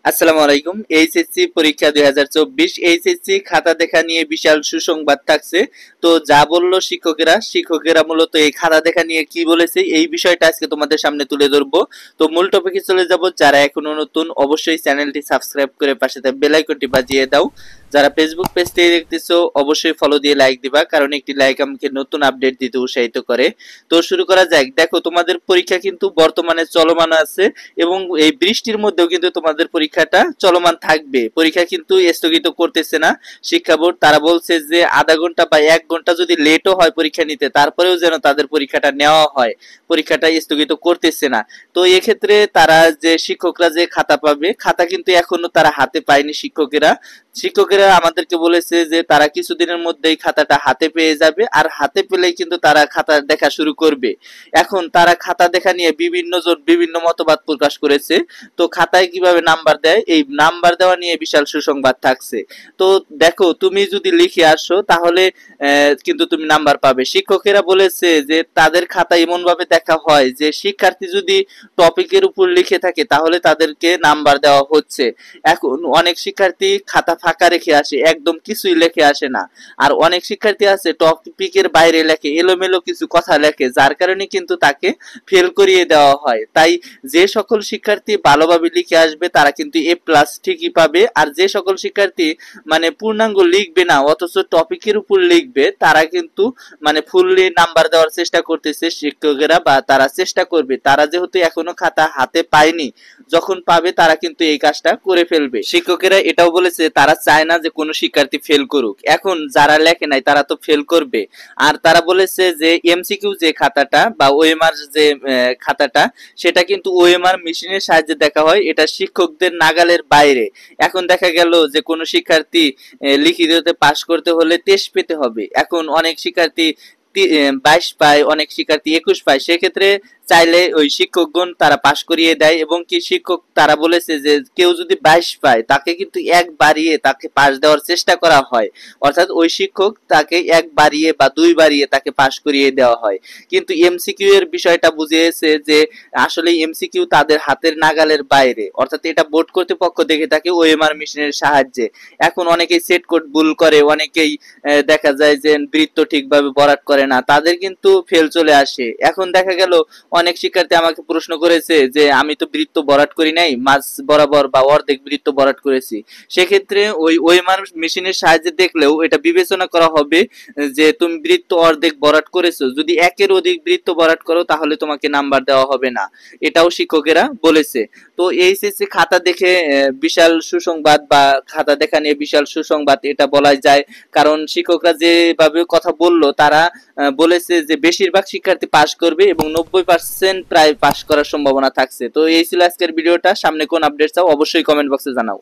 আসসালামু আলাইকুম। এইচএসসি পরীক্ষা 2024 এইচএসসি খাতা দেখা নিয়ে বিশাল সুসংবাদ থাকছে। তো যা বলল শিক্ষকেরা মূলত এই খাতা দেখা নিয়ে কি বলেছে এই বিষয়টা আজকে তোমাদের সামনে তুলে ধরবো। তো মূল টপিকে চলে যাব। যারা এখনো নতুন অবশ্যই চ্যানেলটি সাবস্ক্রাইব করে পাশে থাকা বেল আইকনটি বাজিয়ে দাও। যারা ফেসবুক পেজ থেকে দেখতেছো অবশ্যই ফলো দিয়ে লাইক দিবা, কারণ একটি লাইক আমাকে নতুন আপডেট দিতে উৎসাহিত করে। তো শুরু করা যাক। দেখো, তোমাদের পরীক্ষা কিন্তু বর্তমানে চলমান আছে এবং এই বৃষ্টির মধ্যেও কিন্তু তোমাদের পরীক্ষাটা চলমান থাকবে। পরীক্ষা কিন্তু স্থগিত করতেছে না শিক্ষা বোর্ড। তারা বলছে যে আধা ঘন্টা বা 1 ঘন্টা যদি লেটও হয় পরীক্ষা নিতে, তারপরেও যেন তাদের পরীক্ষাটা নেওয়া হয়, পরীক্ষাটা স্থগিত করতেছে না। তো এক্ষেত্রে তারা যে শিক্ষকরা যে খাতা পাবে, খাতা কিন্তু এখনো তারা হাতে পায়নি। শিক্ষকেরা আমাদেরকে বলেছে যে তারা কিছুদিনের মধ্যেই খাতাটা হাতে পেয়ে যাবে, আর হাতে পেলেই কিন্তু তারা খাতা দেখা শুরু করবে। এখন তারা খাতা দেখা নিয়ে বিভিন্ন জন বিভিন্ন মতবাদ প্রকাশ করেছে। তো খাতায় কিভাবে নাম্বার দেয়, এই নাম্বার দেওয়া নিয়ে বিশাল সুসংবাদ থাকছে। তো দেখো, তুমি যদি লিখে আসো তাহলে কিন্তু তুমি নাম্বার পাবে। শিক্ষকেরা বলেছে যে তাদের খাতা এমন ভাবে দেখা হয় যে শিক্ষার্থী যদি টপিকের উপর লিখে থাকে তাহলে তাদেরকে নাম্বার দেওয়া হচ্ছে। এখন অনেক শিক্ষার্থী খাতা ফাঁকা রেখে আসে, একদম কিছুই লেখে আসে না। আর অনেক শিক্ষার্থী আছে টপিকের বাইরে লেখে, এলোমেলো কিছু কথা লেখে, যার কারণে কিন্তু তাকে ফেল করিয়ে দেওয়া হয়। তাই যে সকল শিক্ষার্থী ভালোভাবে লিখে আসবে তারা কিন্তু A+ ঠিকই পাবে। আর যে সকল শিক্ষার্থী মানে পূর্ণাঙ্গ লিখবে না অথচ টপিকের উপর লিখবে, তারা কিন্তু মানে ফুললি নাম্বার দেওয়ার চেষ্টা করতেছে শিক্ষকেরা, বা তারা চেষ্টা করবে। তারা যেহেতু এখনো খাতা হাতে পায়নি, যখন পাবে তারা কিন্তু এই কাজটা করে ফেলবে। শিক্ষকেরা এটাও বলেছে তারা চায় না যে কোনো শিক্ষার্থী ফেল করুক। এখন যারা লেখে নাই তারা তো ফেল করবে। আর তারা বলেছে যে এমসিকিউ যে খাতাটা বা ওএমআর যে খাতাটা, সেটা কিন্তু ওএমআর মেশিনের সাহায্যে দেখা হয়, এটা শিক্ষকদের নাগালের বাইরে। এখন দেখা গেল যে কোনো শিক্ষার্থী লিখিততে পাশ করতে হলে টেস্ট পেতে হবে। এখন অনেক শিক্ষার্থী 22 পায়, অনেক শিক্ষার্থী 21 পায়। সেক্ষেত্রে চাইলে ওই শিক্ষকগণ তারা পাশ করিয়ে দেয়। এবং কি শিক্ষক তারা বলেছে যে কেউ যদি 22 পায় তাকে কিন্তু এক বাড়িয়ে তাকে পাশ দেওয়ার চেষ্টা করা হয়, অর্থাৎ ওই শিক্ষক তাকে এক বাড়িয়ে বা 2 বাড়িয়ে তাকে পাশ করিয়ে দেওয়া হয়। কিন্তু এমসিকিউ এর বিষয়টা বুঝিয়েছে যে আসলে এমসিকিউ তাদের হাতের নাগালের বাইরে, অর্থাৎ এটা বোর্ড কর্তৃপক্ষ দেখে থাকে ওএমআর মেশিনের সাহায্যে। এখন অনেকেই সেট কোড ভুল করে, অনেকেই দেখা যায় যে বৃত্ত ঠিকভাবে বরাট করে না, তাদের কিন্তু ফেল চলে আসে। এখন দেখা গেল অনেক শিক্ষার্থী আমাকে প্রশ্ন করেছে যে আমি তো বৃত্ত বরাট করি নাই, মাঝ বরাবর বা অর্ধেক বৃত্ত বরাট করেছি। সেক্ষেত্রে ওই ওএমআর মেশিনের সাহায্যে দেখলেও এটা বিবেচনা করা হবে যে তুমি বৃত্ত অর্ধেক বরাট করেছো। যদি একের অধিক বৃত্ত বরাট করো তাহলে তোমাকে নাম্বার দেওয়া হবে না, এটাও শিক্ষকেরা বলেছে। তো এইচএসসি খাতা দেখে বিশাল সুসংবাদ, বা খাতা দেখা নিয়ে বিশাল সুসংবাদ এটা বলা যায়। কারণ শিক্ষকরা যেভাবে কথা বললো, তারা বলেছে যে বেশিরভাগ শিক্ষার্থী পাশ করবে এবং 90% প্রায় পাশ করার সম্ভাবনা থাকছে। তো এই ছিল আজকের ভিডিওটা। সামনে কোন আপডেট চাও অবশ্যই কমেন্ট বক্সে জানাও।